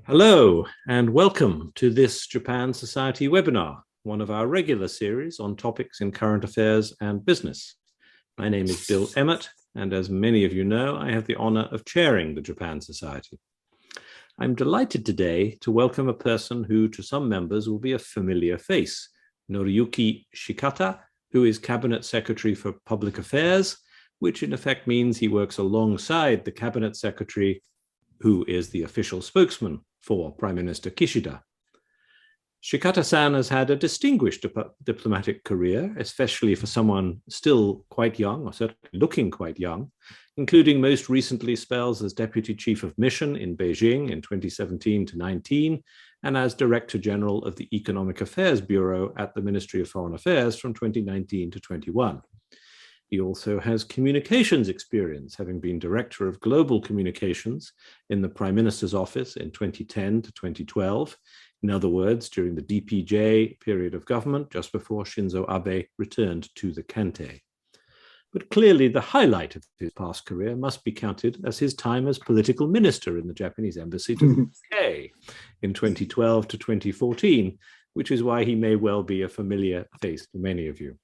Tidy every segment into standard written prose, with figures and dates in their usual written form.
Hello, and welcome to this Japan Society webinar, one of our regular series on topics in current affairs and business. My name is Bill Emmott, and as many of you know, I have the honor of chairing the Japan Society. I'm delighted today to welcome a person who, to some members, will be a familiar face, Noriyuki Shikata, who is Cabinet Secretary for Public Affairs, which in effect means he works alongside the Cabinet Secretary, who is the official spokesman for Prime Minister Kishida. Shikata-san has had a distinguished diplomatic career, especially for someone still quite young, or certainly looking quite young, including most recently spells as Deputy Chief of Mission in Beijing in 2017 to 19, and as Director General of the Economic Affairs Bureau at the Ministry of Foreign Affairs from 2019 to 21. He also has communications experience, having been Director of Global Communications in the Prime Minister's Office in 2010 to 2012. In other words, during the DPJ period of government, just before Shinzo Abe returned to the Kante. But clearly the highlight of his past career must be counted as his time as political minister in the Japanese embassy to the UK in 2012 to 2014, which is why he may well be a familiar face to many of you.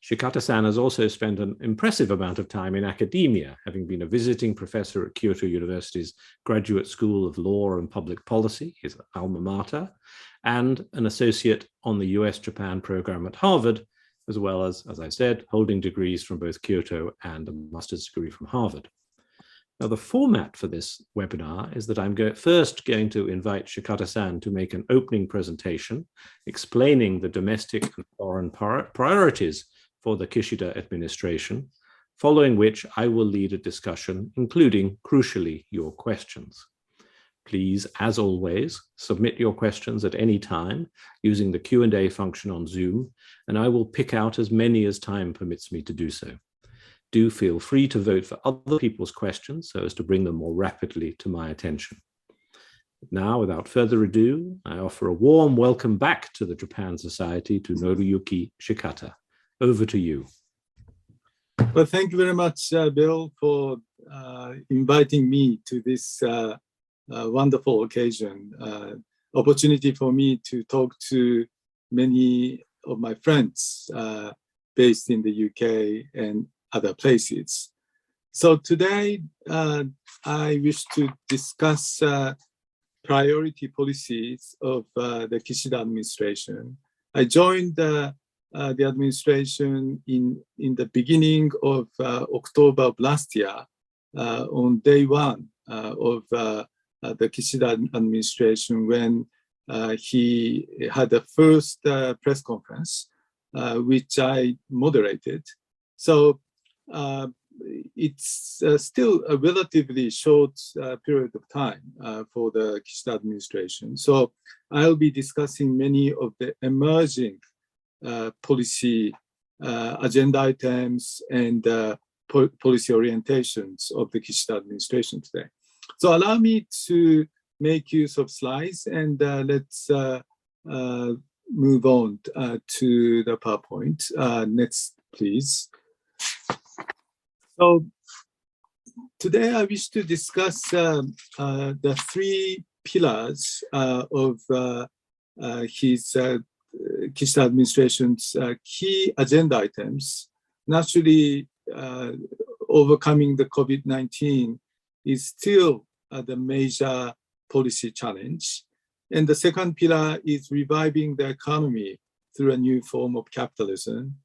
Shikata-san has also spent an impressive amount of time in academia, having been a visiting professor at Kyoto University's Graduate School of Law and Public Policy, his alma mater, and an associate on the US-Japan program at Harvard, as well as I said, holding degrees from both Kyoto and a master's degree from Harvard. Now, the format for this webinar is that I'm first going to invite Shikata-san to make an opening presentation explaining the domestic and foreign priorities for the Kishida administration, following which I will lead a discussion, including, crucially, your questions. Please, as always, submit your questions at any time using the Q&A function on Zoom, and I will pick out as many as time permits me to do so. Do feel free to vote for other people's questions so as to bring them more rapidly to my attention. Now, without further ado, I offer a warm welcome back to the Japan Society to Noriyuki Shikata. Over to you. Well, thank you very much, Bill, for inviting me to this wonderful occasion, opportunity for me to talk to many of my friends based in the UK and other places. So today, I wish to discuss priority policies of the Kishida administration. I joined the administration in the beginning of October of last year, on day one of the Kishida administration, when he had the first press conference, which I moderated. So it's still a relatively short period of time for the Kishida administration. So I'll be discussing many of the emerging policy agenda items and policy orientations of the Kishida administration today. So allow me to make use of slides, and let's move on to the PowerPoint. Next, please. So today I wish to discuss the three pillars of his Kishida administration's key agenda items. Naturally, overcoming the COVID-19 is still the major policy challenge. And the second pillar is reviving the economy through a new form of capitalism,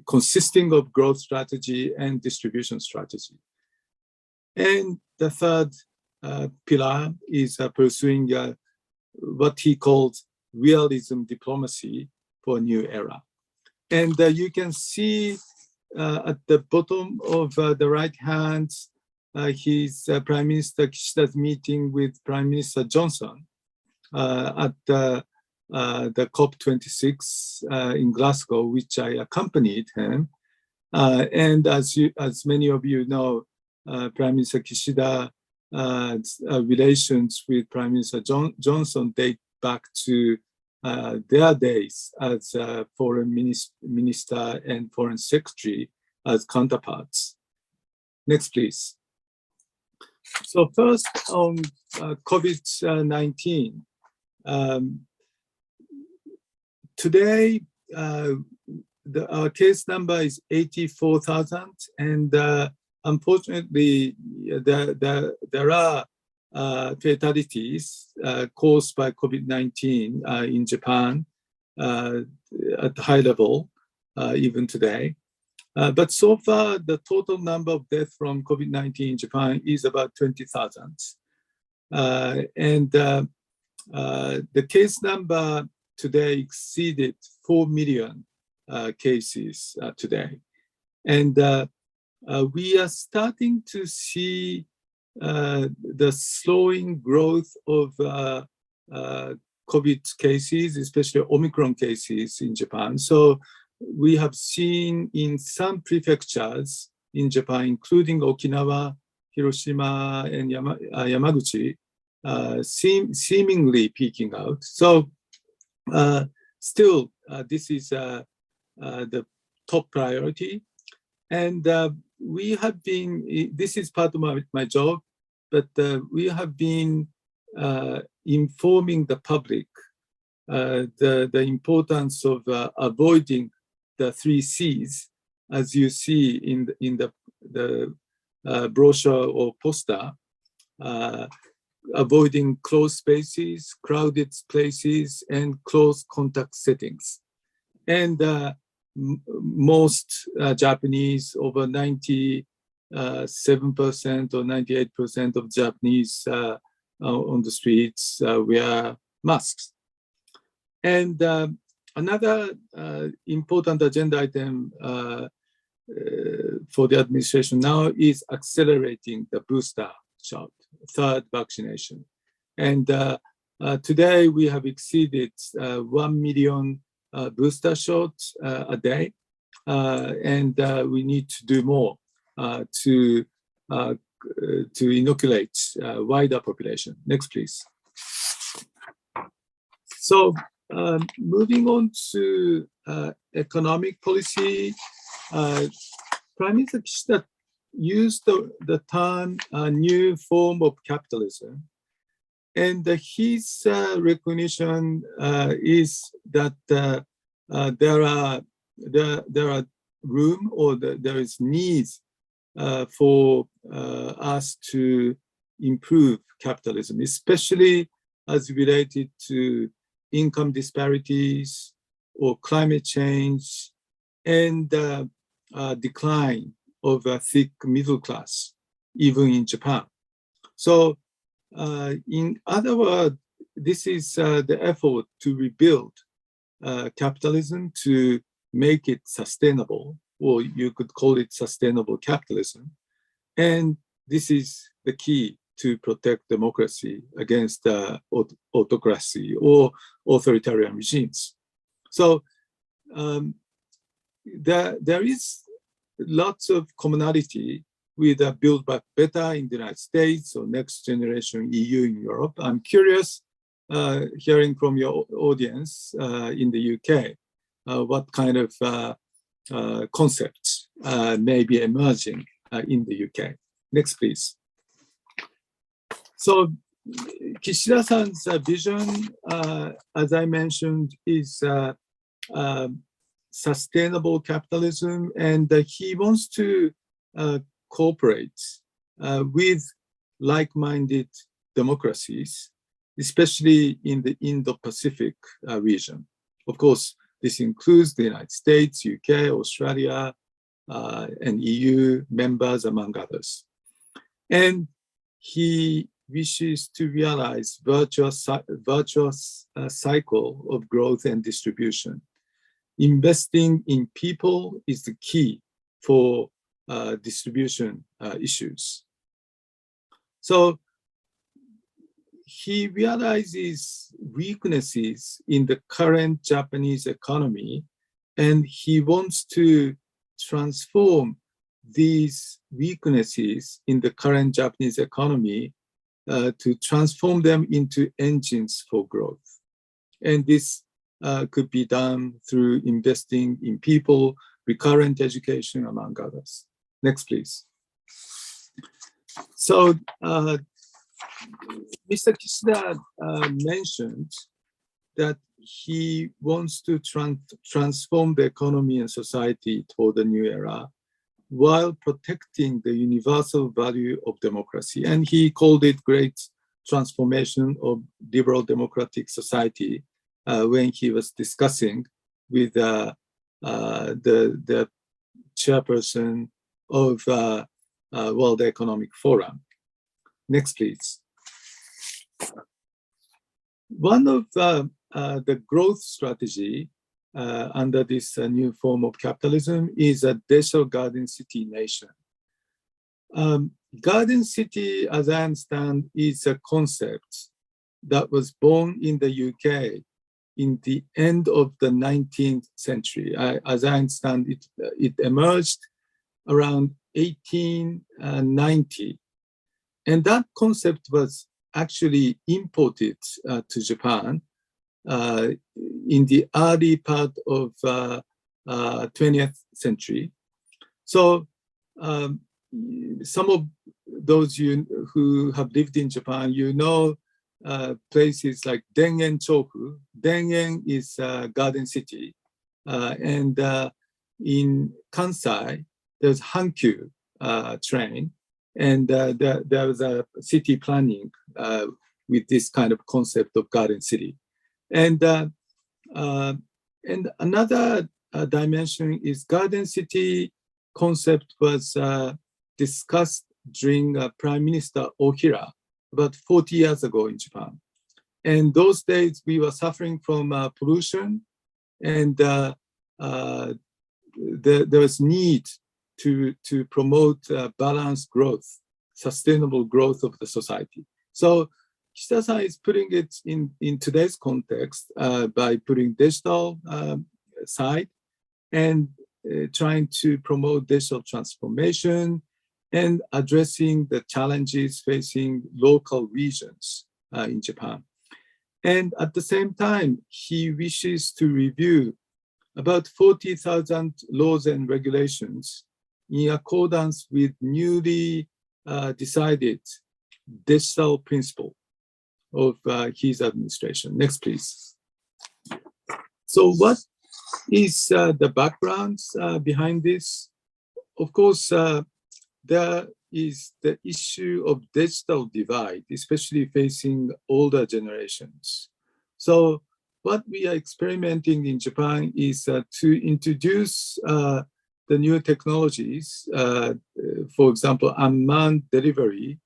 consisting of growth strategy and distribution strategy. And the third pillar is pursuing what he called realism diplomacy for a new era. And you can see at the bottom of the right hand, his Prime Minister Kishida's meeting with Prime Minister Johnson at the COP26 in Glasgow, which I accompanied him. And as many of you know, Prime Minister Kishida relations with Prime Minister Johnson date back to their days as foreign minister and foreign secretary as counterparts. Next, please. So first on COVID-19. Today, our case number is 84,000, and unfortunately, there are fatalities caused by COVID-19 in Japan at high level, even today. But so far, the total number of deaths from COVID-19 in Japan is about 20,000. And the case number today exceeded 4 million cases today. And we are starting to see the slowing growth of COVID cases, especially Omicron cases in Japan. So we have seen in some prefectures in Japan, including Okinawa, Hiroshima, and Yamaguchi, seemingly peaking out. So still, this is the top priority. And we have been, this is part of my job, but we have been informing the public the importance of avoiding the 3 C's, as you see in the brochure or poster, avoiding closed spaces, crowded places, and close contact settings. And most Japanese, over 97% or 98% of Japanese on the streets wear masks. And another important agenda item for the administration now is accelerating the booster shot, third vaccination. And today we have exceeded 1 million booster shots a day, and we need to do more to inoculate wider population. Next, please. So moving on to economic policy, Prime Minister Kishida used the term new form of capitalism. And his recognition is that there are room, or there is needs for us to improve capitalism, especially as related to income disparities or climate change and decline of a thick middle class, even in Japan. So in other words, this is the effort to rebuild capitalism, to make it sustainable, or you could call it sustainable capitalism. And this is the key to protect democracy against autocracy or authoritarian regimes. So there is lots of commonality with Build Back Better in the United States or Next Generation EU in Europe. I'm curious, hearing from your audience in the UK, what kind of concepts may be emerging in the UK. Next, please. So Kishida-san's vision, as I mentioned, is sustainable capitalism, and he wants to cooperate with like-minded democracies, especially in the Indo-Pacific region. Of course, this includes the United States, UK, Australia, and EU members, among others. And he wishes to realize virtuous cycle of growth and distribution. Investing in people is the key for distribution issues. So he realizes weaknesses in the current Japanese economy, and he wants to transform these weaknesses in the current Japanese economy to transform them into engines for growth. And this could be done through investing in people, recurrent education, among others. Next, please. So Mr. Kishida mentioned that he wants to transform the economy and society toward a new era while protecting the universal value of democracy. And he called it great transformation of liberal democratic society when he was discussing with the chairperson of World Economic Forum. Next, please. One of the growth strategy under this new form of capitalism is a digital garden city nation. Garden city, as I understand, is a concept that was born in the UK in the end of the 19th century. As I understand, it emerged around 1890. And that concept was actually imported to Japan in the early part of 20th century. So some of those who have lived in Japan, you know places like Dengen Chofu. Dengen is a garden city. And in Kansai, there's Hankyu train. And there was a city planning with this kind of concept of garden city. And another dimension is garden city concept was discussed during Prime Minister Ohira about 40 years ago in Japan. And those days we were suffering from pollution, and there was need to promote balanced growth, sustainable growth of the society. So Kishida-san is putting it in today's context by putting digital side and trying to promote digital transformation and addressing the challenges facing local regions in Japan. And at the same time, he wishes to review about 40,000 laws and regulations in accordance with newly decided digital principle of his administration. Next, please. So what is the background behind this? Of course, there is the issue of digital divide, especially facing older generations. So what we are experimenting in Japan is to introduce the new technologies, for example, unmanned delivery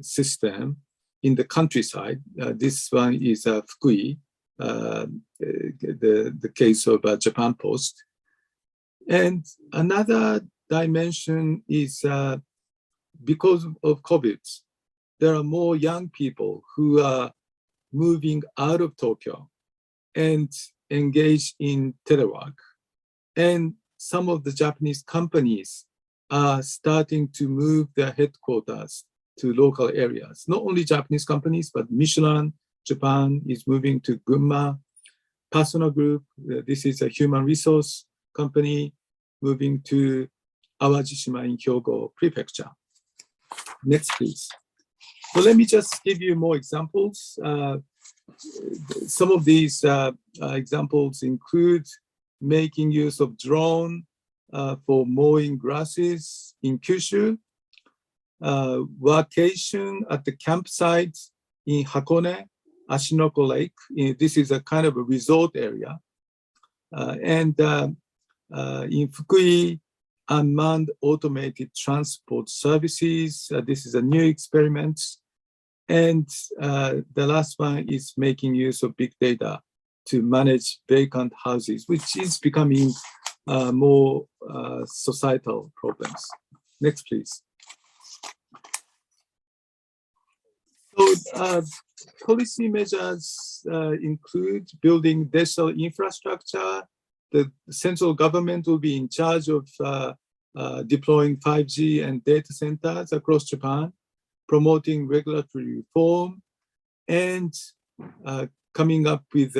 system in the countryside. This one is Fukui, the case of Japan Post. And another dimension is because of COVID, there are more young people who are moving out of Tokyo and engage in telework. And some of the Japanese companies are starting to move their headquarters to local areas. Not only Japanese companies, but Michelin Japan is moving to Gunma. Personal Group, this is a human resource company, moving to Awajishima in Hyogo Prefecture. Next, please. So let me just give you more examples. Some of these examples include making use of drone for mowing grasses in Kyushu, vacation at the campsite in Hakone, Ashinoko Lake. This is a kind of a resort area. And in Fukui, unmanned automated transport services. This is a new experiment. And the last one is making use of big data to manage vacant houses, which is becoming more societal problems. Next, please. So policy measures include building digital infrastructure. The central government will be in charge of deploying 5G and data centers across Japan, promoting regulatory reform, and coming up with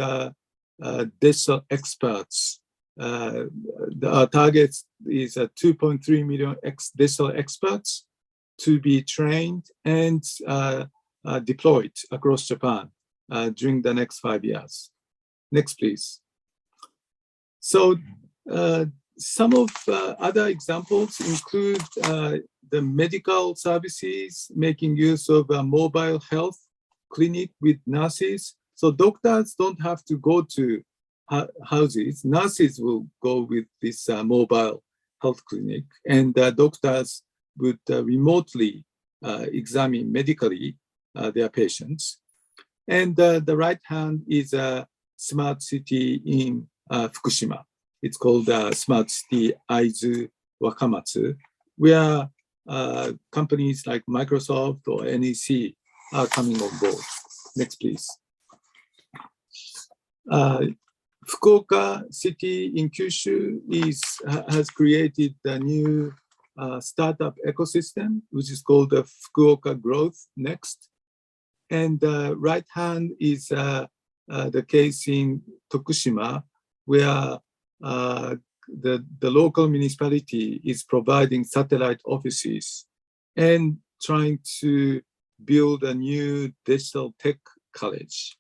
digital experts. Our target is 2.3 million digital experts to be trained and deployed across Japan during the next 5 years. Next, please. So some of other examples include the medical services making use of a mobile health clinic with nurses. So doctors don't have to go to houses. Nurses will go with this mobile health clinic, and doctors would remotely examine medically their patients. And the right hand is a smart city in Fukushima. It's called Smart City Aizu Wakamatsu, where companies like Microsoft or NEC are coming on board. Next, please. Fukuoka City in Kyushu has created a new startup ecosystem, which is called the Fukuoka Growth Next. And the right hand is the case in Tokushima, where the local municipality is providing satellite offices and trying to build a new digital tech college.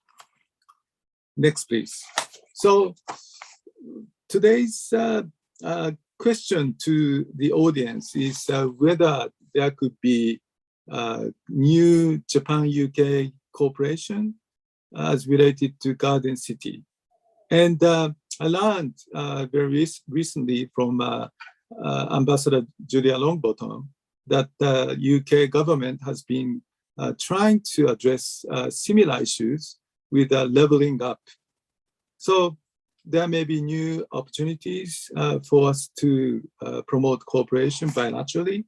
Next, please. So today's question to the audience is whether there could be new Japan-UK cooperation as related to Garden City. And I learned very recently from Ambassador Julia Longbottom that the UK government has been trying to address similar issues with leveling up. So there may be new opportunities for us to promote cooperation bilaterally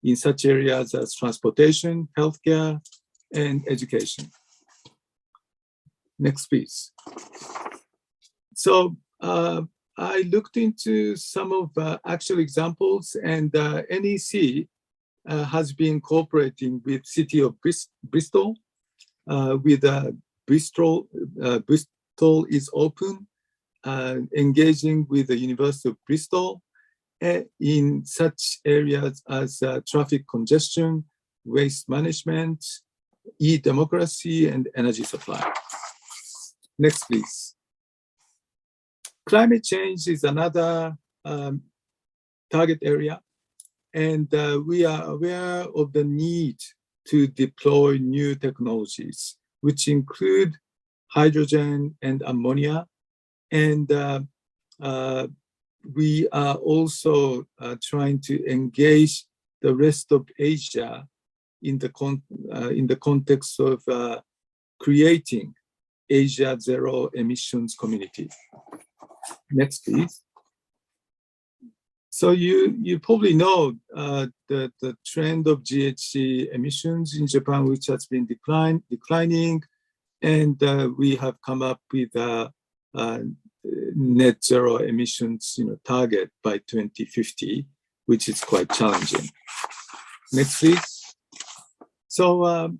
in such areas as transportation, healthcare, and education. Next, please. So I looked into some of actual examples, and NEC has been cooperating with City of Bristol, with Bristol is open, engaging with the University of Bristol in such areas as traffic congestion, waste management, e-democracy, and energy supply. Next, please. Climate change is another target area, and we are aware of the need to deploy new technologies, which include hydrogen and ammonia. And we are also trying to engage the rest of Asia in the context of creating Asia Zero Emissions Community. Next, please. So you probably know the trend of GHG emissions in Japan, which has been declining, and we have come up with a net zero emissions target by 2050, which is quite challenging. Next, please. So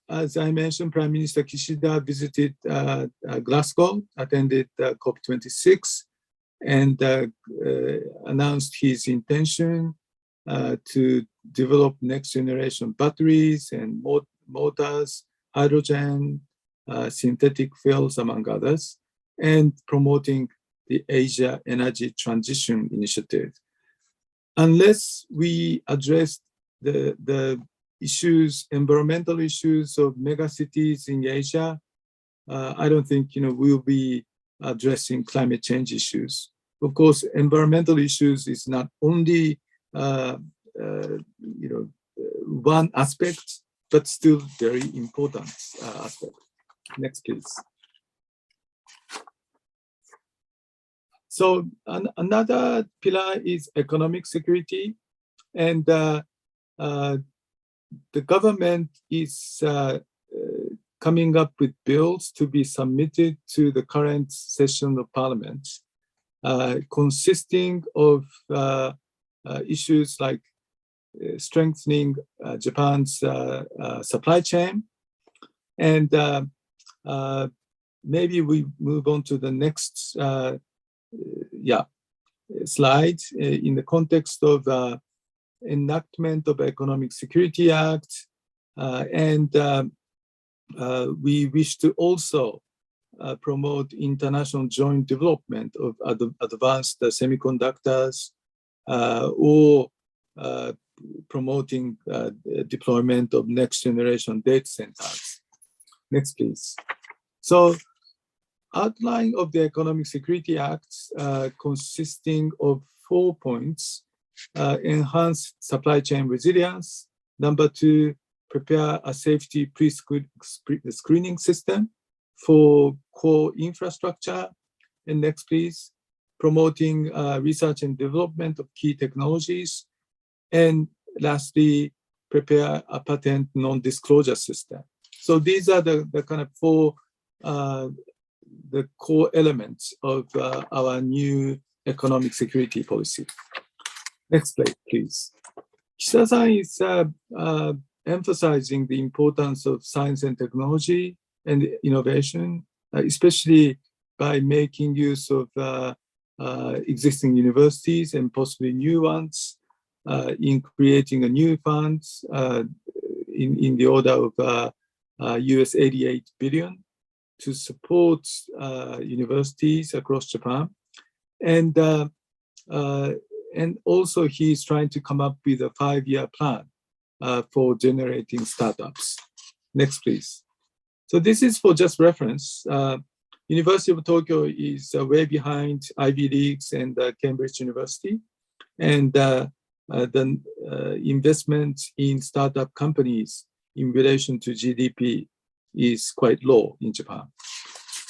as I mentioned, Prime Minister Kishida visited Glasgow, attended COP26, and announced his intention to develop next generation batteries and motors, hydrogen, synthetic fuels, among others, and promoting the Asia Energy Transition Initiative. Unless we address the issues, environmental issues of megacities in Asia, I don't think we'll be addressing climate change issues. Of course, environmental issues is not only one aspect, but still very important aspect. Next, please. So another pillar is economic security, and the government is coming up with bills to be submitted to the current session of Parliament, consisting of issues like strengthening Japan's supply chain. And maybe we move on to the next slide in the context of enactment of Economic Security Act, and we wish to also promote international joint development of advanced semiconductors, or promoting deployment of next generation data centers. Next, please. So, outline of the Economic Security Act consisting of 4 points: enhance supply chain resilience. Number 2, prepare a safety pre-screening system for core infrastructure. And next, please. Promoting research and development of key technologies. And lastly, prepare a patent non-disclosure system. So these are the kind of 4 the core elements of our new economic security policy. Next slide, please. Kishida-san is emphasizing the importance of science and technology and innovation, especially by making use of existing universities and possibly new ones, in creating a new funds in the order of US 88 billion to support universities across Japan. And also he's trying to come up with a 5-year plan for generating startups. Next, please. So this is for just reference. University of Tokyo is way behind Ivy Leagues and Cambridge University. And the investment in startup companies in relation to GDP is quite low in Japan.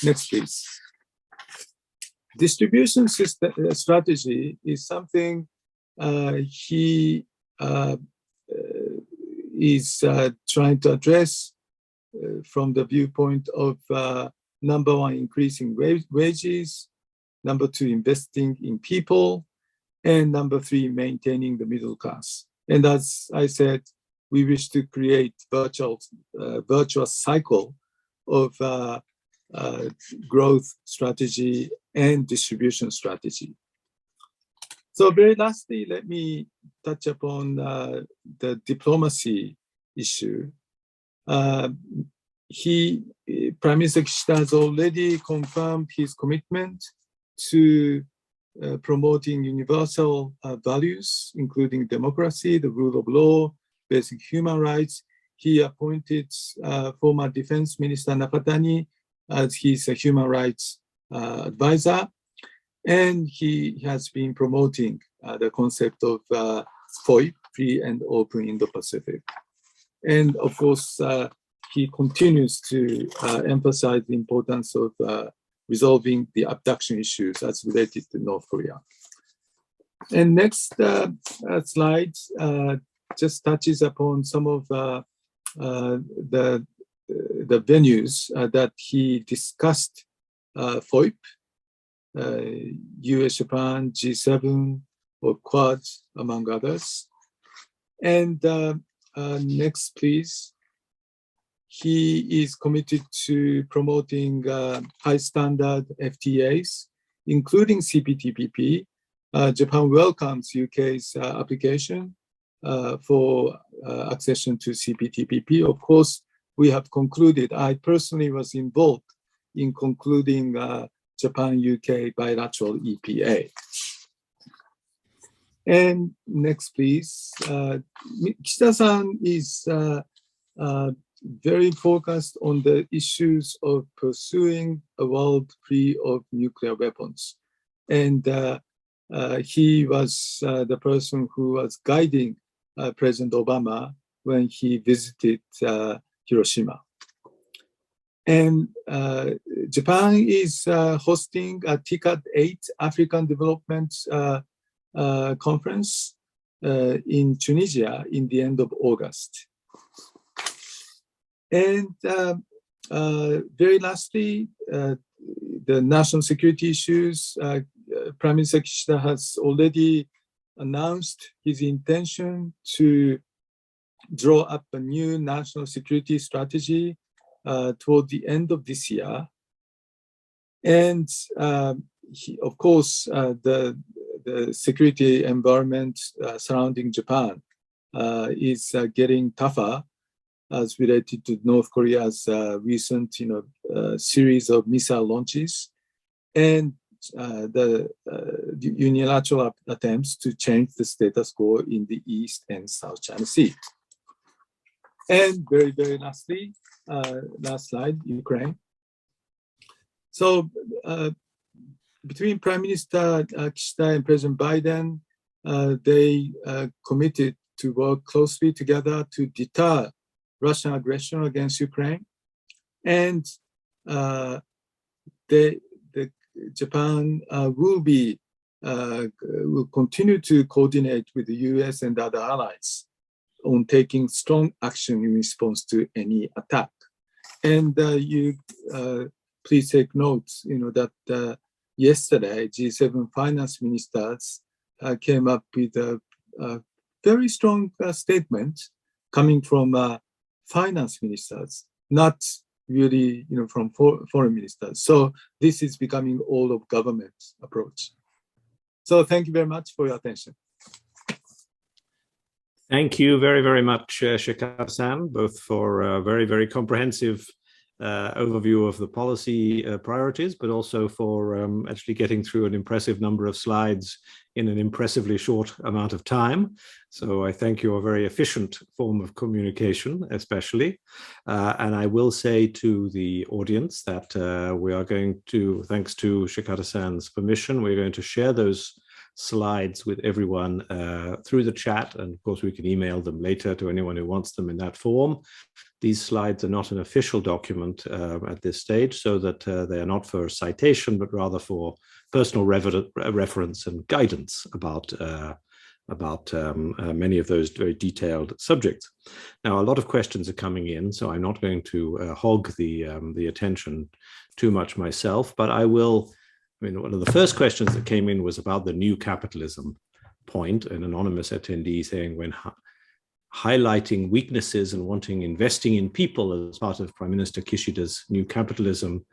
Next, please. Distribution system strategy is something he is trying to address from the viewpoint of number 1, increasing wages, number 2, investing in people, and number 3, maintaining the middle class. And as I said, we wish to create virtuous cycle of growth strategy and distribution strategy. So very lastly, let me touch upon the diplomacy issue. Prime Minister Kishida has already confirmed his commitment to promoting universal values, including democracy, the rule of law, basic human rights. He appointed former Defense Minister Nakatani as his human rights advisor, and he has been promoting the concept of FOIP, free and open Indo-Pacific. And of course, he continues to emphasize the importance of resolving the abduction issues as related to North Korea. And next slide just touches upon some of the venues that he discussed: FOIP, US, Japan, G7, or Quad, among others. And next, please. He is committed to promoting high standard FTAs, including CPTPP. Japan welcomes UK's application for accession to CPTPP. Of course, we have concluded, I personally was involved in concluding Japan-UK bilateral EPA. And next, please. Kishida-san is very focused on the issues of pursuing a world free of nuclear weapons. And he was the person who was guiding President Obama when he visited Hiroshima. And Japan is hosting a TICAD 8 African Development Conference in Tunisia in the end of August. And very lastly, the national security issues. Prime Minister Kishida has already announced his intention to draw up a new national security strategy toward the end of this year. And of course, the the security environment surrounding Japan is getting tougher as related to North Korea's recent, series of missile launches and the unilateral attempts to change the status quo in the East and South China Sea. And very, very lastly, last slide, Ukraine. So between Prime Minister Kishida and President Biden, they committed to work closely together to deter Russian aggression against Ukraine. And Japan will continue to coordinate with the US and other allies on taking strong action in response to any attack. And please take note, that yesterday G7 finance ministers came up with a very strong statement coming from finance ministers, not really, from foreign ministers. So this is becoming all of government approach. So thank you very much for your attention. Thank you very, very much, Shikata-san, both for a very, very comprehensive overview of the policy priorities, but also for actually getting through an impressive number of slides in an impressively short amount of time. So I thank you, a very efficient form of communication, especially. And I will say to the audience that we are going to, thanks to Shikata-san's permission, we're going to share those slides with everyone through the chat, and of course we can email them later to anyone who wants them in that form. These slides are not an official document at this stage, so that they are not for citation, but rather for personal reference and guidance about many of those very detailed subjects. Now, a lot of questions are coming in, so I'm not going to hog the attention too much myself, but I will. One of the first questions that came in was about the new capitalism point, an anonymous attendee saying, when highlighting weaknesses and investing in people as part of Prime Minister Kishida's new capitalism,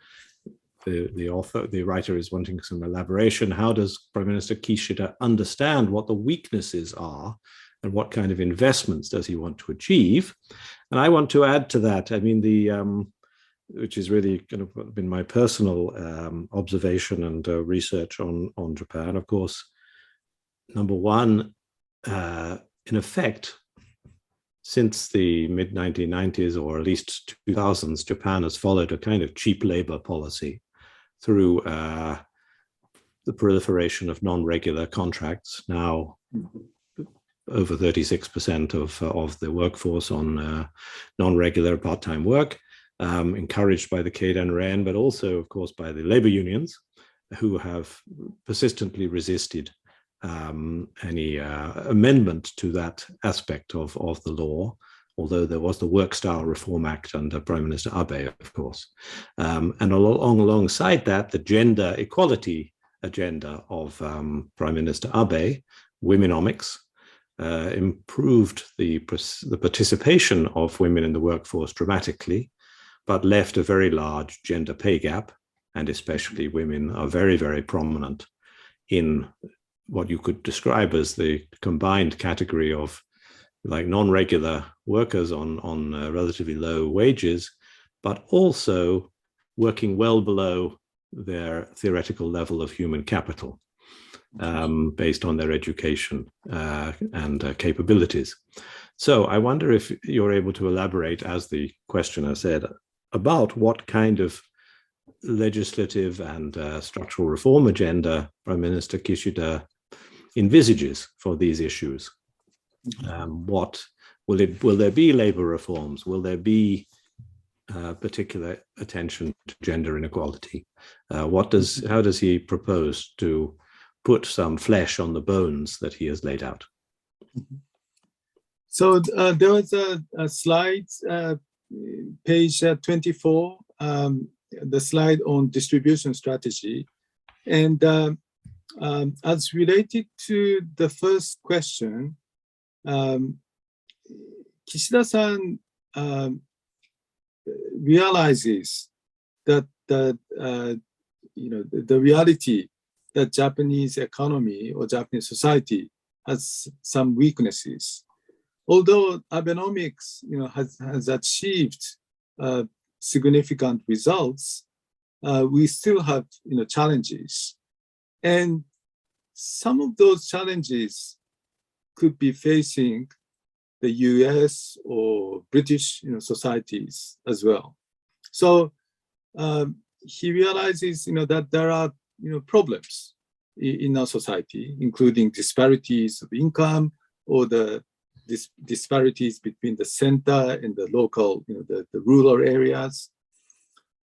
the writer is wanting some elaboration. How does Prime Minister Kishida understand what the weaknesses are and what kind of investments does he want to achieve? And I want to add to that, which is really kind of been my personal observation and research on Japan. Of course, number one, in effect, since the mid-1990s, or at least 2000s, Japan has followed a kind of cheap labor policy through the proliferation of non-regular contracts. Now, over 36% of the workforce on non-regular part-time work. Encouraged by the Keidan-Ren, but also, of course, by the labor unions, who have persistently resisted any amendment to that aspect of the law, although there was the Work Style Reform Act under Prime Minister Abe, of course. And alongside that, the gender equality agenda of Prime Minister Abe, Womenomics, improved the participation of women in the workforce dramatically, but left a very large gender pay gap, and especially women are very, very prominent in what you could describe as the combined category of like non-regular workers on relatively low wages, but also working well below their theoretical level of human capital based on their education and capabilities. So I wonder if you're able to elaborate, as the questioner said, about what kind of legislative and structural reform agenda Prime Minister Kishida envisages for these issues. What will there be labor reforms? Will there be particular attention to gender inequality? How does he propose to put some flesh on the bones that he has laid out? So there was a slide, page 24, the slide on distribution strategy. And as related to the first question, Kishida-san realizes that the reality the Japanese economy or Japanese society has some weaknesses. Although Abenomics, has achieved significant results, we still have, challenges, and some of those challenges could be facing the U.S. or British, societies as well. So he realizes, that there are, problems in our society, including disparities of income or the disparities between the center and the local, the rural areas,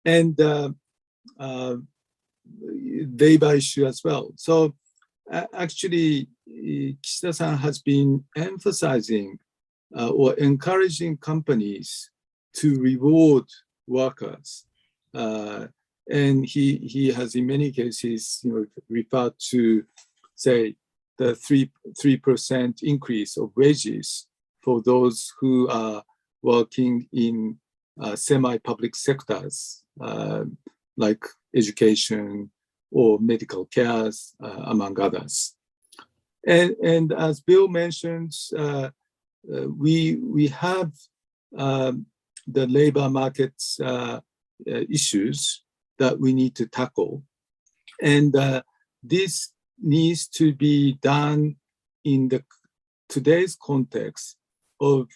and labor issue as well. So actually, Kishida-san has been emphasizing or encouraging companies to reward workers. And he has in many cases, referred to, say, the 3% increase of wages for those who are working in semi-public sectors, like education or medical care, among others. And as Bill mentioned, we have the labor markets issues that we need to tackle. And this needs to be done in today's context of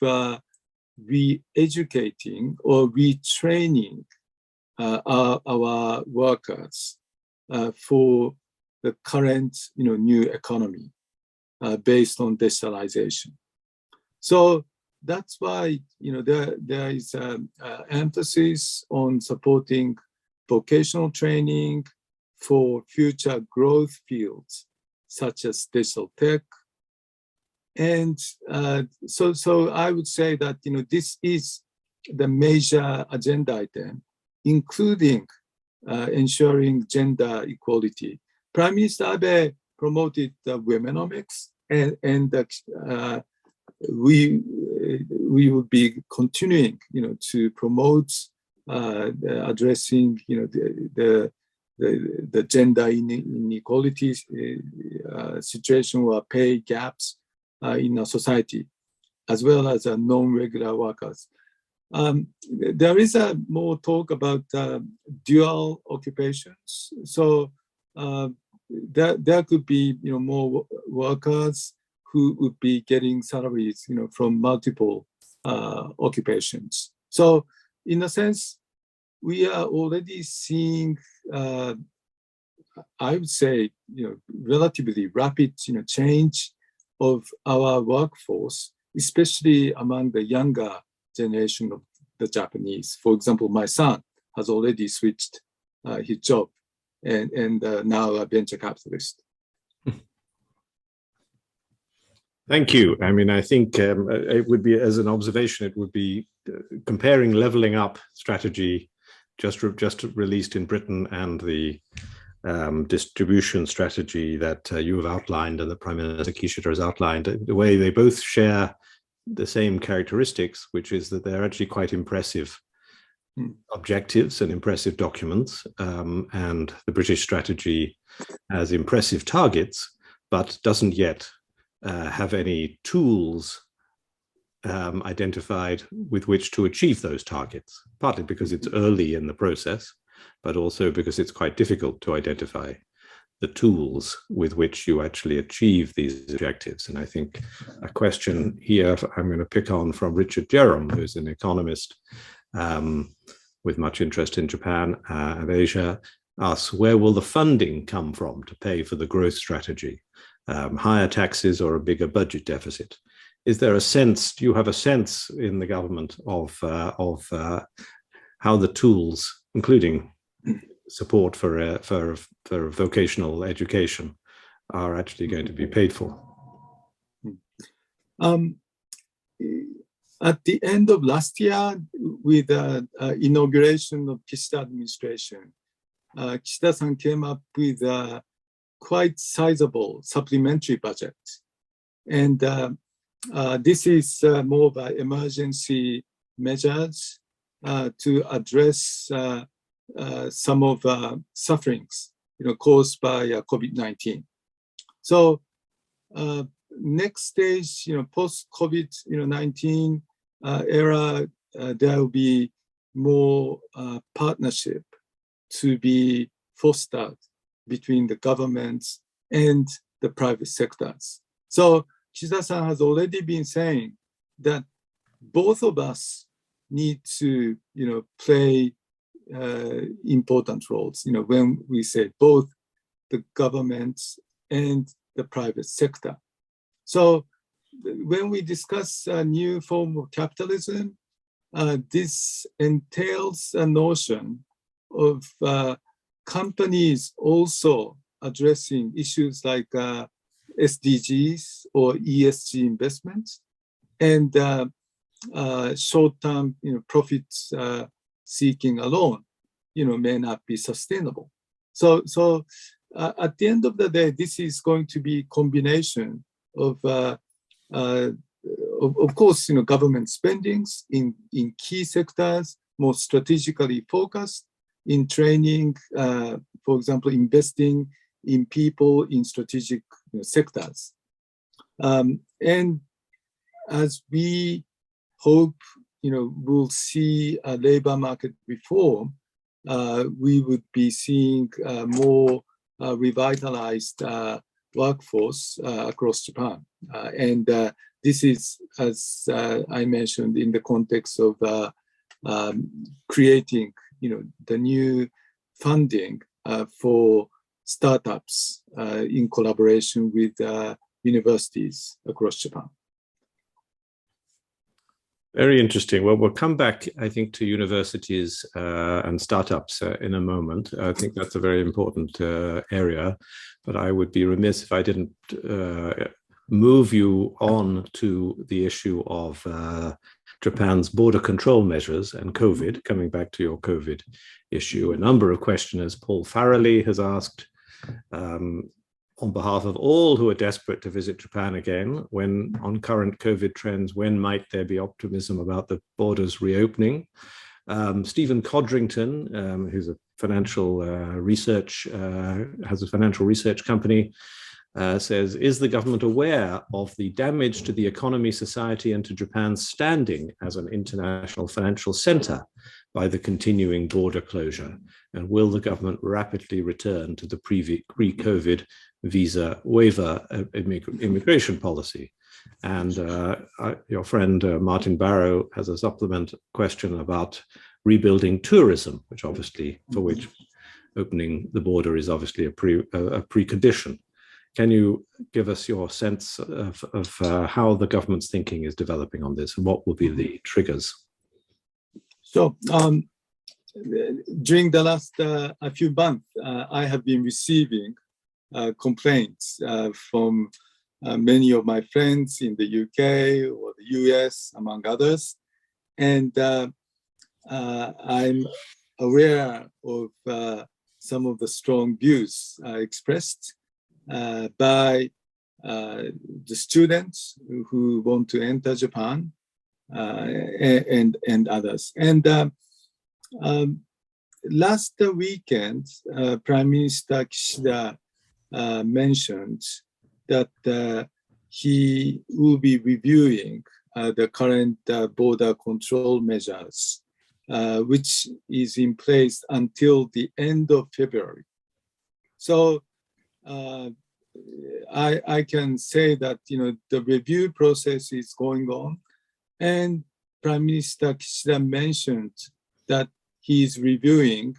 re-educating or retraining our workers for the current new economy based on digitalization. So that's why there is emphasis on supporting vocational training for future growth fields such as digital tech. And so I would say that this is the major agenda item, including ensuring gender equality. Prime Minister Abe promoted the womenomics, and we will be continuing, to promote addressing, the gender inequality situation or pay gaps in our society, as well as non-regular workers. There is more talk about dual occupations. So there could be more workers who would be getting salaries from multiple occupations. So in a sense, we are already seeing, I would say, relatively rapid change of our workforce, especially among the younger generation of the Japanese. For example, my son has already switched his job and now a venture capitalist. Thank you. I mean, I think it would be, as an observation, it would be comparing leveling up strategy just released in Britain and the distribution strategy that you have outlined and the Prime Minister Kishida has outlined. The way they both share the same characteristics, which is that they're actually quite impressive objectives and impressive documents, and the British strategy has impressive targets, but doesn't yet have any tools identified with which to achieve those targets, partly because it's early in the process, but also because it's quite difficult to identify the tools with which you actually achieve these objectives. And I think a question here I'm going to pick on from Richard Jerram, who's an economist with much interest in Japan and Asia, asks, where will the funding come from to pay for the growth strategy? Higher taxes or a bigger budget deficit? Is there a sense, do you have a sense in the government of how the tools, including support for vocational education, are actually going to be paid for? At the end of last year, with the inauguration of Kishida administration, Kishida-san came up with a quite sizable supplementary budget. And this is more by emergency measures to address some of sufferings caused by COVID-19. So next stage, post-COVID-19 era, there will be more partnership to be fostered between the governments and the private sectors. So Kishida-san has already been saying that both of us need to, play important roles. When we say both the governments and the private sector. So when we discuss a new form of capitalism, this entails a notion of companies also addressing issues like SDGs or ESG investments and short-term profit seeking alone may not be sustainable. So at the end of the day, this is going to be a combination of course, government spendings in key sectors, more strategically focused in training, for example, investing in people in strategic sectors. And as we hope, we'll see a labor market reform, we would be seeing more revitalized workforce across Japan. And this is, as I mentioned, in the context of creating, the new funding for startups in collaboration with universities across Japan. Very interesting. Well, we'll come back, I think, to universities and startups in a moment. I think that's a very important area, but I would be remiss if I didn't move you on to the issue of Japan's border control measures and COVID, coming back to your COVID issue. A number of questioners, Paul Farrelly has asked, on behalf of all who are desperate to visit Japan again, when on current COVID trends, when might there be optimism about the borders reopening? Stephen Codrington, who's a financial research, has a financial research company, says, is the government aware of the damage to the economy, society, and to Japan's standing as an international financial center by the continuing border closure? And will the government rapidly return to the pre-COVID visa waiver immigration policy? And your friend Martin Barrow has a supplement question about rebuilding tourism, which obviously, for which opening the border is obviously a precondition. Can you give us your sense of how the government's thinking is developing on this, and what will be the triggers? So during the last a few months, I have been receiving complaints from many of my friends in the UK or the US, among others. And I'm aware of some of the strong views expressed by the students who want to enter Japan and others. And last weekend, Prime Minister Kishida mentioned that he will be reviewing the current border control measures, which is in place until the end of February. So I can say that the review process is going on, and Prime Minister Kishida mentioned that he is reviewing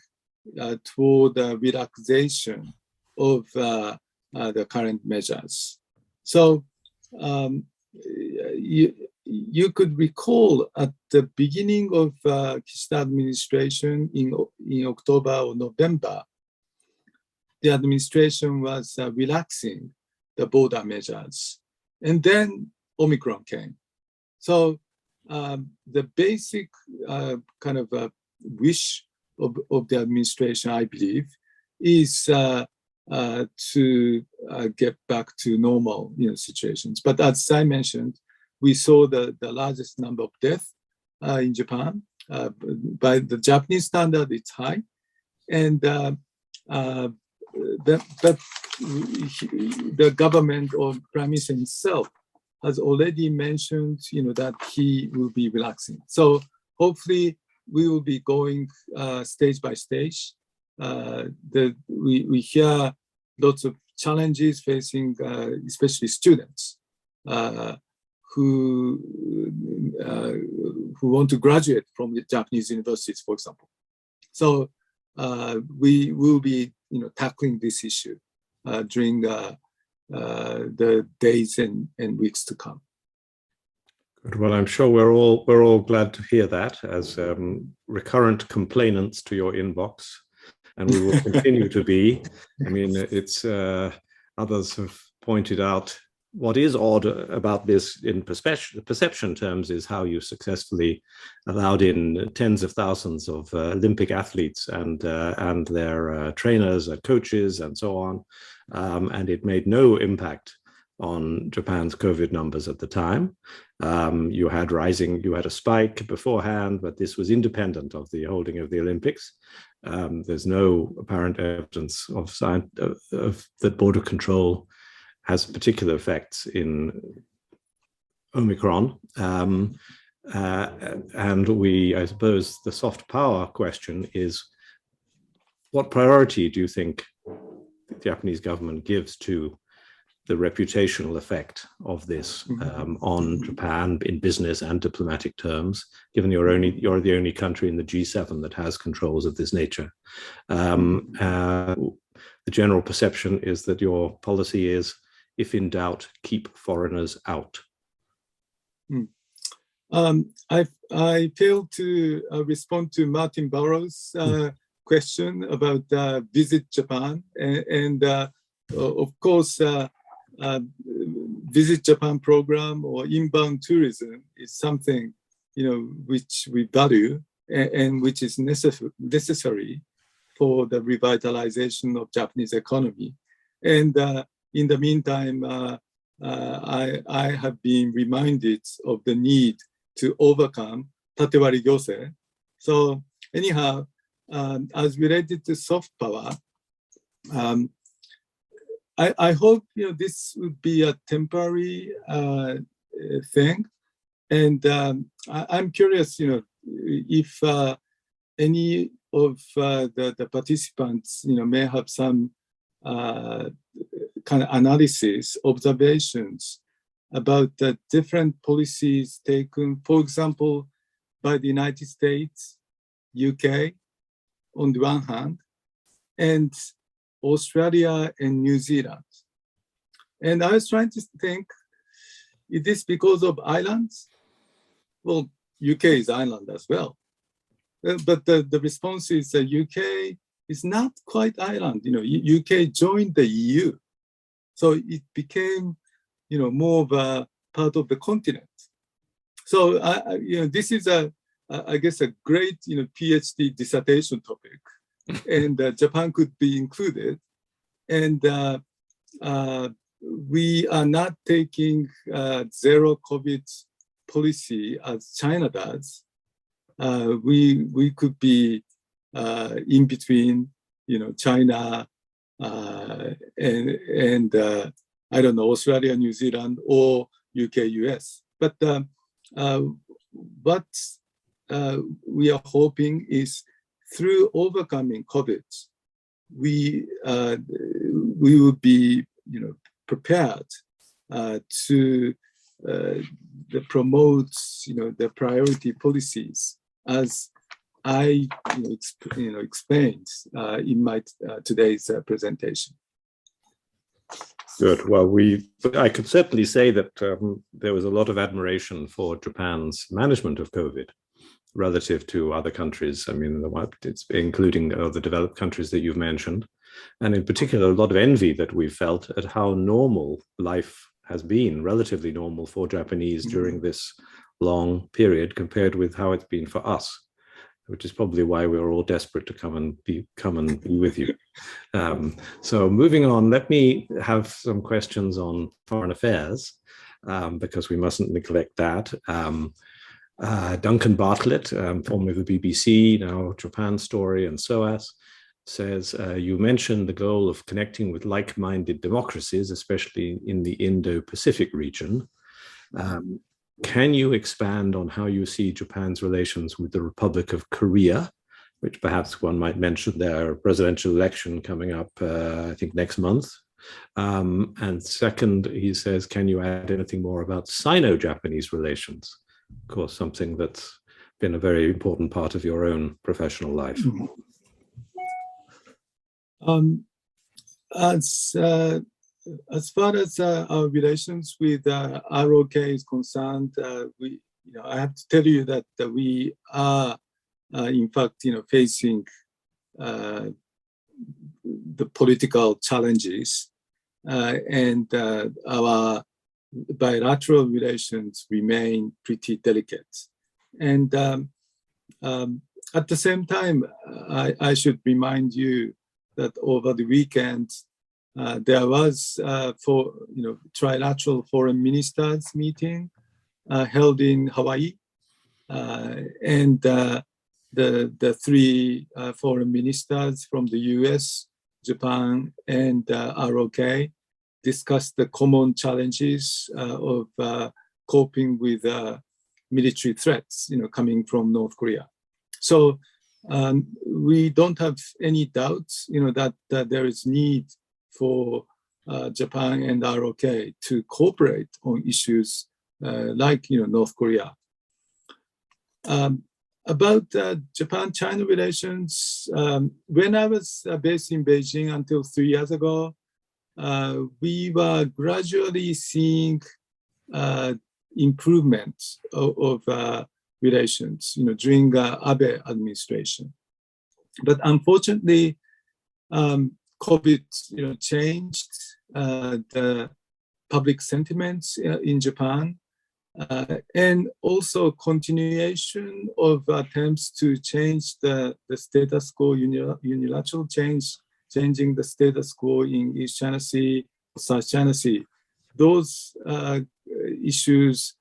toward the relaxation of the current measures. So you could recall at the beginning of Kishida administration in October or November, the administration was relaxing the border measures, and then Omicron came. So the basic kind of wish of the administration, I believe, is to get back to normal situations. But as I mentioned, we saw the largest number of deaths in Japan. By the Japanese standard, it's high. And that the government or Prime Minister himself has already mentioned, that he will be relaxing. So hopefully we will be going stage by stage. We hear lots of challenges facing, especially students who want to graduate from the Japanese universities, for example. So we will be, tackling this issue during the days and weeks to come. Good. Well, I'm sure we're all glad to hear that as recurrent complainants to your inbox, and we will continue to be. I mean, it's others have pointed out what is odd about this in perception terms is how you successfully allowed in tens of thousands of Olympic athletes and their trainers and coaches and so on, and it made no impact on Japan's COVID numbers at the time. You had a spike beforehand, but this was independent of the holding of the Olympics. There's no apparent evidence of that border control has particular effects in Omicron. And I suppose the soft power question is, what priority do you think the Japanese government gives to the reputational effect of this on Japan in business and diplomatic terms, given you're the only country in the G7 that has controls of this nature? The general perception is that your policy is, if in doubt, keep foreigners out. I failed to respond to Martin Barrow's question about Visit Japan, and of course, Visit Japan program or inbound tourism is something which we value and which is necessary for the revitalization of Japanese economy. And in the meantime, I have been reminded of the need to overcome tatewari gyose. So anyhow, as related to soft power, I hope this would be a temporary thing, and I'm curious, if any of the participants, may have some kind of analysis, observations about the different policies taken, for example, by the United States, UK, on the one hand, and Australia and New Zealand. And I was trying to think, is this because of islands? Well, UK is island as well. But the response is that UK is not quite island. UK joined the EU. So it became, more of a part of the continent. So, this is I guess a great, PhD dissertation topic, and Japan could be included. And we are not taking zero COVID policy as China does. We could be in between, China and I don't know, Australia, New Zealand, or UK, US. But what we are hoping is, through overcoming COVID, we will be, prepared to promote, the priority policies as I, explained in my today's presentation. Good. Well, I could certainly say that there was a lot of admiration for Japan's management of COVID relative to other countries. I mean, it's including the developed countries that you've mentioned, and in particular, a lot of envy that we've felt at how normal life has been, relatively normal for Japanese during this long period compared with how it's been for us, which is probably why we're all desperate to come and be with you. So moving on, let me have some questions on foreign affairs, because we mustn't neglect that. Duncan Bartlett, formerly of the BBC, now Japan Story and SOAS, says, you mentioned the goal of connecting with like-minded democracies, especially in the Indo-Pacific region. Can you expand on how you see Japan's relations with the Republic of Korea, which perhaps one might mention their presidential election coming up, I think, next month? And second, he says, can you add anything more about Sino-Japanese relations? Of course, something that's been a very important part of your own professional life. As far as our relations with ROK is concerned, I have to tell you that we are, in fact, facing the political challenges, and our bilateral relations remain pretty delicate. And at the same time, I should remind you that over the weekend, there was trilateral foreign ministers meeting held in Hawaii, and the three foreign ministers from the US, Japan, and ROK discussed the common challenges of coping with military threats, coming from North Korea. So we don't have any doubts, that there is need for Japan and ROK to cooperate on issues like North Korea. About Japan-China relations, when I was based in Beijing until 3 years ago, we were gradually seeing improvement of relations, during Abe administration. But unfortunately, COVID, changed the public sentiments in Japan, and also continuation of attempts to change the status quo, unilateral changing the status quo in East China Sea, South China Sea. Those issues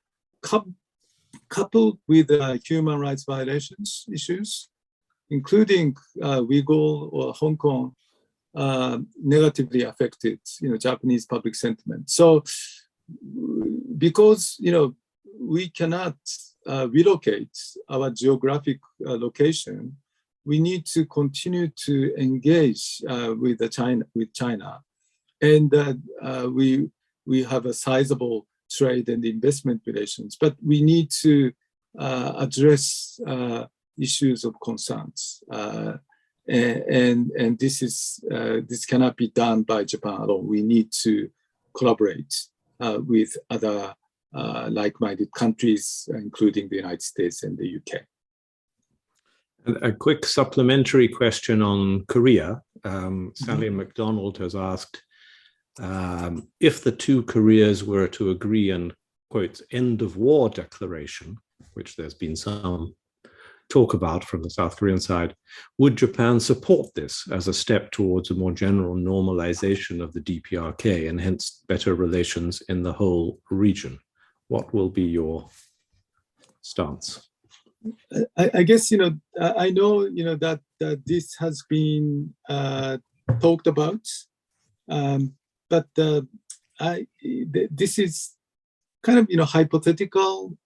coupled with human rights violations issues, including Uyghur or Hong Kong, negatively affected, Japanese public sentiment. So, because we cannot relocate our geographic location, we need to continue to engage with China, and we have a sizable trade and investment relations, but we need to address issues of concerns. And this cannot be done by Japan alone. We need to collaborate with other like-minded countries, including the United States and the UK. A quick supplementary question on Korea. Sally McDonald has asked, if the two Koreas were to agree on, quote, end of war declaration, which there's been some talk about from the South Korean side, would Japan support this as a step towards a more general normalization of the DPRK and hence better relations in the whole region? What will be your stance? I guess, I know, that this has been talked about, but this is kind of, hypothetical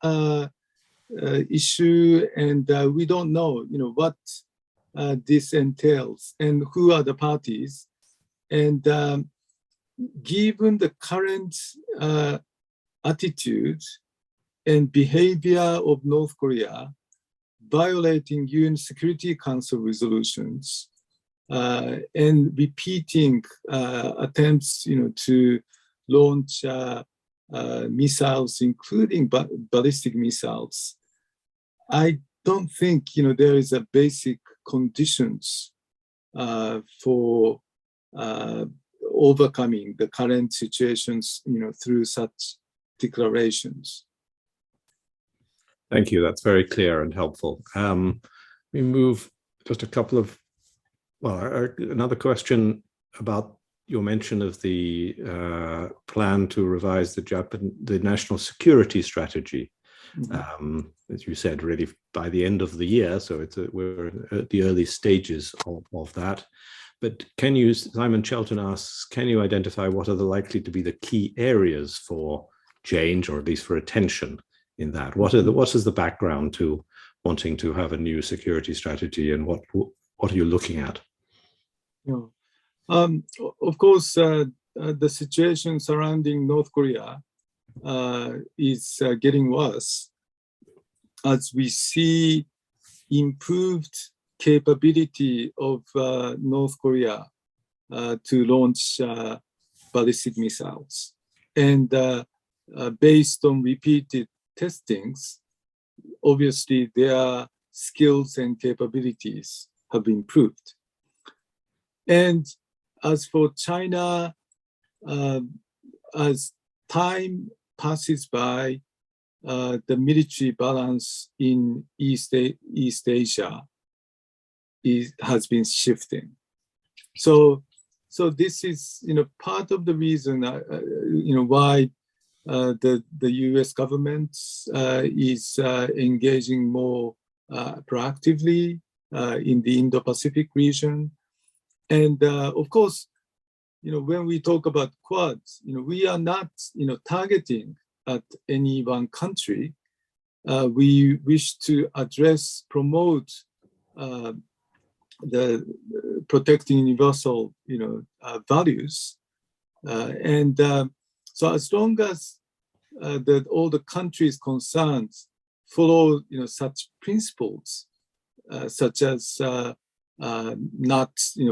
issue, and we don't know, what this entails and who are the parties. And given the current attitude and behavior of North Korea, violating UN Security Council resolutions and repeating attempts, to launch missiles, including ballistic missiles, I don't think there is a basic conditions for overcoming the current situations, through such declarations. Thank you. That's very clear and helpful. We move just a couple of, another question about your mention of the plan to revise the national security strategy. as you said, really by the end of the year. So we're at the early stages of that. But can you, Simon Shelton asks, can you identify what are likely to be the key areas for change, or at least for attention in that? What is the background to wanting to have a new security strategy, and what are you looking at? Yeah. Of course, the situation surrounding North Korea is getting worse as we see improved capability of North Korea to launch ballistic missiles. And based on repeated testings, obviously their skills and capabilities have improved. And as for China, as time passes by, the military balance in East Asia has been shifting. So this is, part of the reason, why the U.S. government is engaging more proactively in the Indo-Pacific region. And of course, when we talk about Quads, we are not, targeting at any one country. We wish to promote the protecting universal, values. So as long as all the countries concerned follow, such principles, such as not,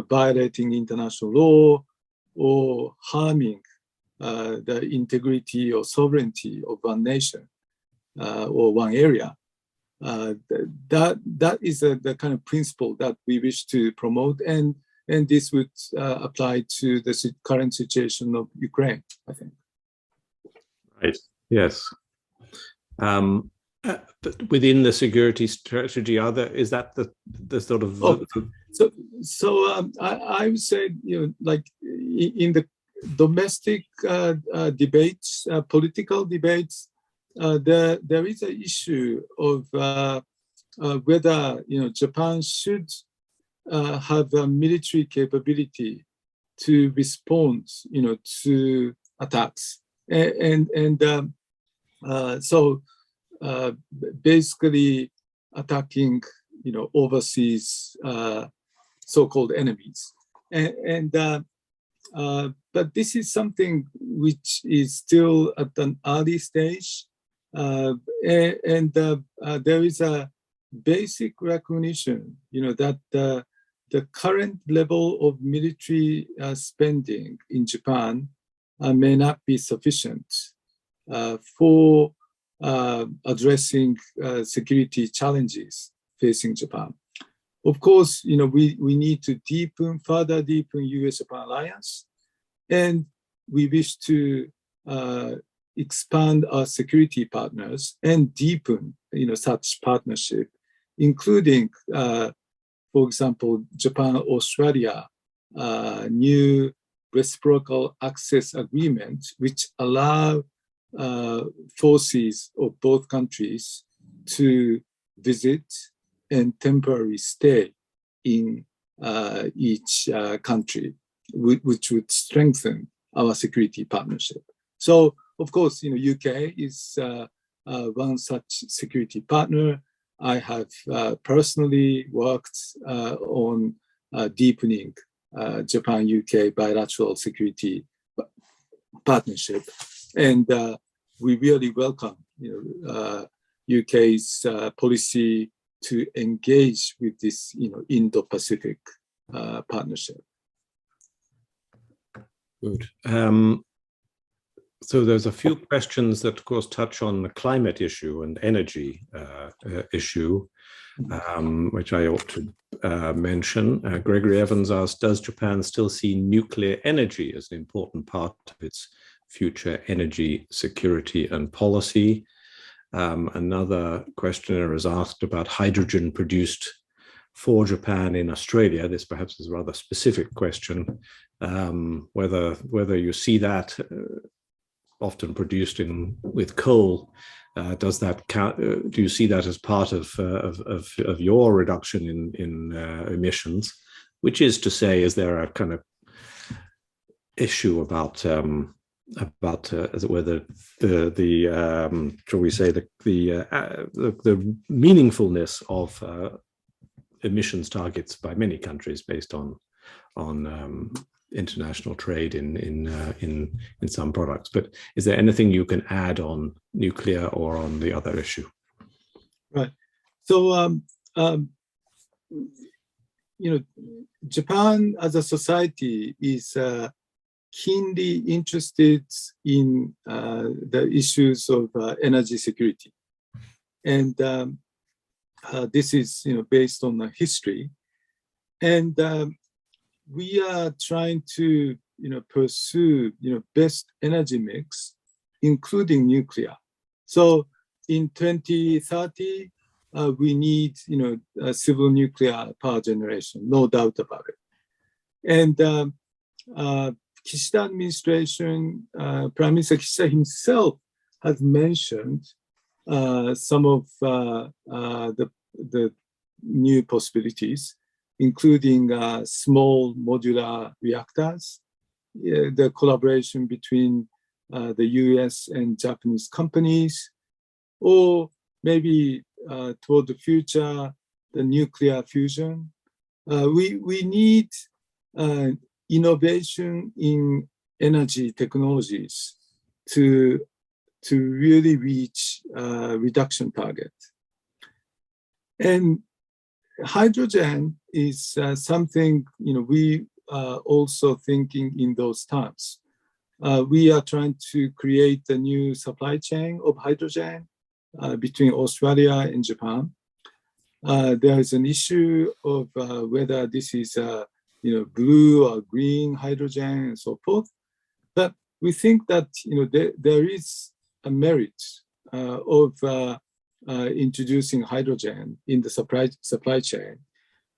violating international law or harming the integrity or sovereignty of one nation or one area, that is the kind of principle that we wish to promote, and this would apply to the current situation of Ukraine, I think. Right. Yes. But within the security strategy, is that the sort of? I would say, like in the domestic debates, political debates, there is an issue of whether Japan should have a military capability to respond, to attacks, so basically attacking, overseas so-called enemies, but this is something which is still at an early stage, and there is a basic recognition, that the current level of military spending in Japan may not be sufficient for addressing security challenges facing Japan. Of course, we need to further deepen US-Japan alliance, and we wish to expand our security partners and deepen, such partnership, including, for example, Japan-Australia new reciprocal access agreement, which allow forces of both countries to visit and temporarily stay in each country, which would strengthen our security partnership. So, of course, UK is one such security partner. I have personally worked on deepening Japan-UK bilateral security partnership, and we really welcome UK's policy to engage with this Indo-Pacific partnership. Good. So there's a few questions that, of course, touch on the climate issue and energy issue, which I ought to mention. Gregory Evans asked, does Japan still see nuclear energy as an important part of its future energy security and policy? Another questioner has asked about hydrogen produced for Japan in Australia. This perhaps is a rather specific question, whether you see that often produced with coal Does that count? Do you see that as part of your reduction in emissions? Which is to say, is there a kind of issue about as it were the shall we say the meaningfulness of emissions targets by many countries based on international trade in some products? But is there anything you can add on nuclear or on the other issue? Right. So Japan as a society is keenly interested in the issues of energy security, and this is based on the history, and we are trying to pursue best energy mix, including nuclear. So in 2030, we need a civil nuclear power generation, no doubt about it. And Kishida administration, Prime Minister Kishida himself has mentioned some of the new possibilities, including small modular reactors, the collaboration between the US and Japanese companies, or maybe toward the future, the nuclear fusion. We need innovation in energy technologies to really reach reduction target. And hydrogen is something we are also thinking in those terms. We are trying to create a new supply chain of hydrogen between Australia and Japan. There is an issue of whether this is blue or green hydrogen and so forth. But we think that there is a merit of introducing hydrogen in the supply chain.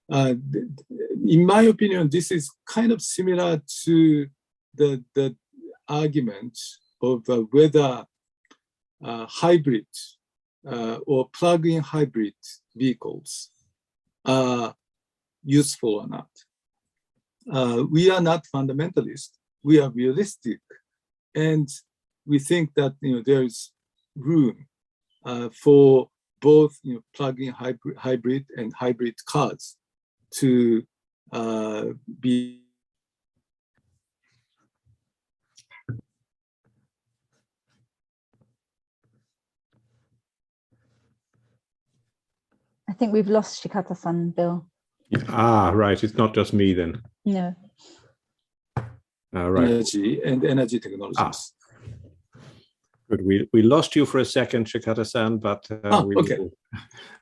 In my opinion, this is kind of similar to the argument of whether hybrid or plug-in hybrid vehicles are useful or not. We are not fundamentalist. We are realistic, and we think that there is room for both plug-in hybrid and hybrid cars to be. I think we've lost Shikata-san, Bill. Ah, right. It's not just me then. No. Right. Energy and energy technologies. Good. We lost you for a second, Shikata-san, but okay.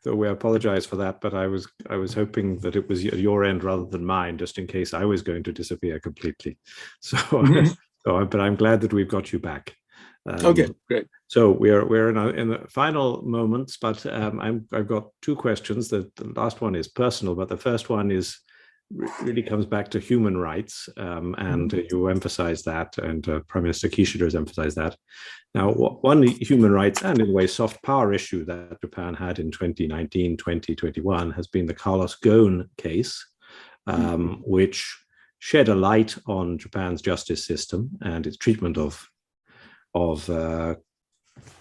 So we apologize for that. But I was hoping that it was at your end rather than mine, just in case I was going to disappear completely. So, but I'm glad that we've got you back. Okay, great. So we're in the final moments, but I've got two questions. The last one is personal, but the first one is really comes back to human rights, and you emphasize that, and Prime Minister Kishida has emphasized that. Now, one human rights and in a way soft power issue that Japan had in 2019, 2021 has been the Carlos Ghosn case, which shed a light on Japan's justice system and its treatment of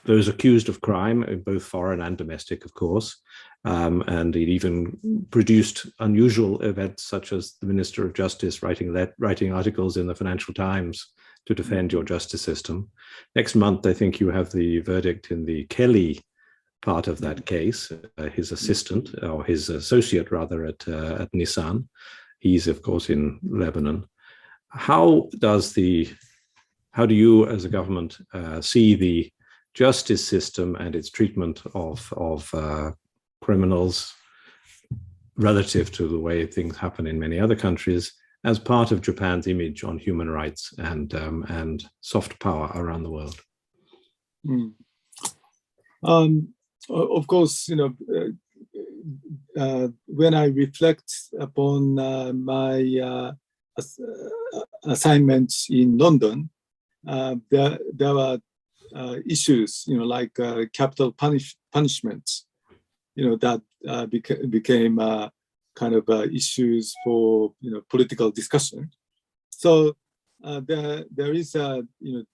those accused of crime, both foreign and domestic, of course. And it even produced unusual events such as the Minister of Justice writing articles in the Financial Times to defend your justice system. Next month, I think you have the verdict in the Kelly part of that case, his assistant, or his associate rather, at Nissan. He's, of course, in Lebanon. How do you as a government see the justice system and its treatment of criminals relative to the way things happen in many other countries as part of Japan's image on human rights and soft power around the world? Of course, when I reflect upon my assignments in London, there were issues, like capital punishments, that became kind of issues for political discussion. So there is a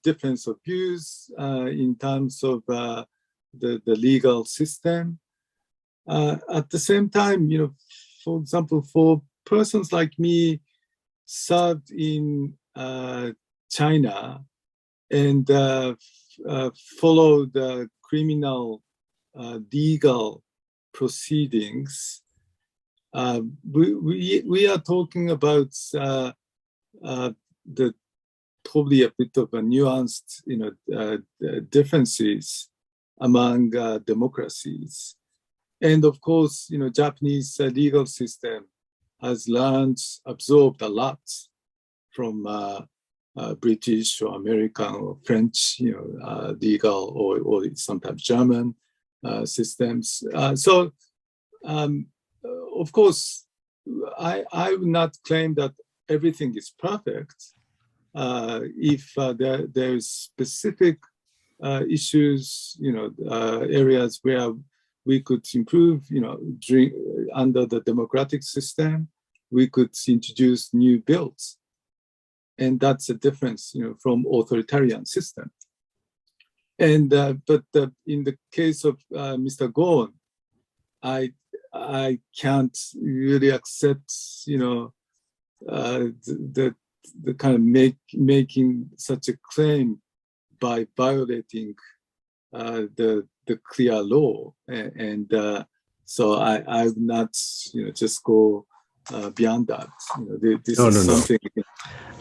difference of views in terms of the legal system. At the same time, for example, for persons like me served in China and followed the criminal legal proceedings, we are talking about the probably a bit of a nuanced differences among democracies. And of course, Japanese legal system has absorbed a lot from British or American or French, legal or sometimes German systems. So, of course, I would not claim that everything is perfect. If there is specific issues, areas where we could improve, under the democratic system, we could introduce new bills. And that's a difference, from authoritarian system. And but in the case of Mr. Ghosn, I can't really accept, the kind of making such a claim by violating the clear law, and so I would not just go beyond that. This is something.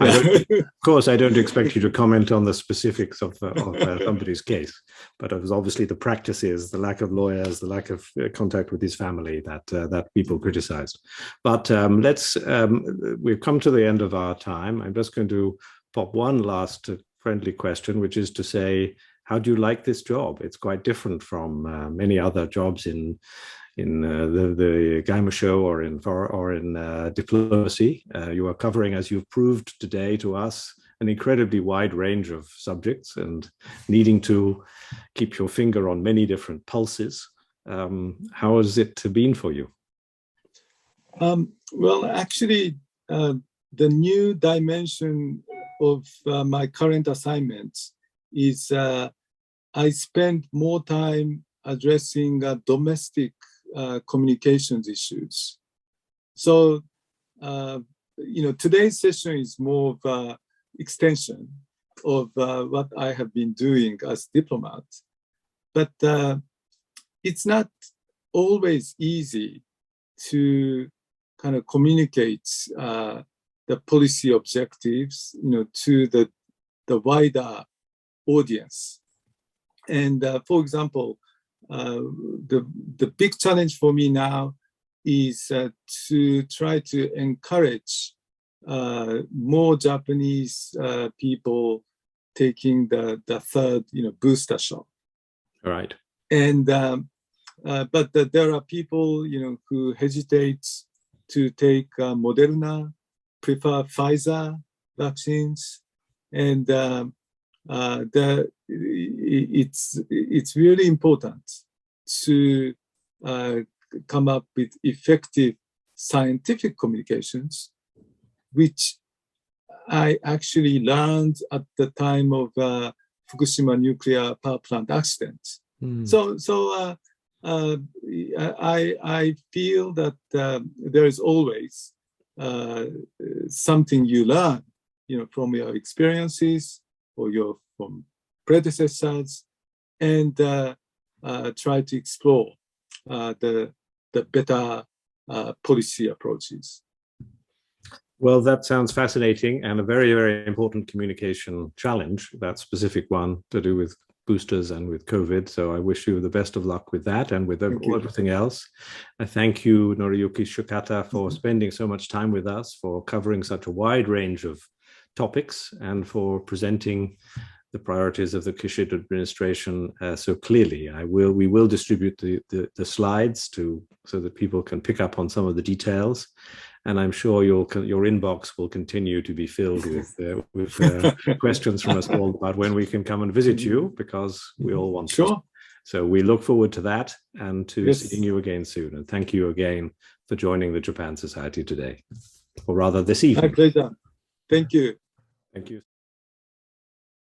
Of course, I don't expect you to comment on the specifics of somebody's case, but it was obviously the practices, the lack of lawyers, the lack of contact with his family that people criticized. But we've come to the end of our time. I'm just going to pop one last friendly question, which is to say, how do you like this job? It's quite different from many other jobs in the Gaimosho or in diplomacy. You are covering, as you've proved today to us, an incredibly wide range of subjects and needing to keep your finger on many different pulses. How has it been for you? Well, actually, the new dimension of my current assignment is I spend more time addressing domestic communications issues. So, today's session is more of an extension of what I have been doing as diplomat. But it's not always easy to kind of communicate the policy objectives, to the wider audience. And for example, the big challenge for me now is to try to encourage more Japanese people taking the third, booster shot. All right. And but there are people, who hesitate to take Moderna, prefer Pfizer vaccines, and it's really important to come up with effective scientific communications, which I actually learned at the time of Fukushima nuclear power plant accident. So I feel that there is always something you learn, from your experiences or from predecessors, and try to explore the better policy approaches. Well, that sounds fascinating and a very, very important communication challenge, that specific one to do with boosters and with COVID. So I wish you the best of luck with that and with everything else. I thank you, Noriyuki Shikata, for spending so much time with us, for covering such a wide range of topics, and for presenting the priorities of the Kishida administration so clearly. We will distribute the slides so that people can pick up on some of the details. And I'm sure your inbox will continue to be filled with questions from us all about when we can come and visit you, because we all want to. So we look forward to that and to seeing you again soon. And thank you again for joining the Japan Society today, or rather this evening. My pleasure. Thank you. Thank you.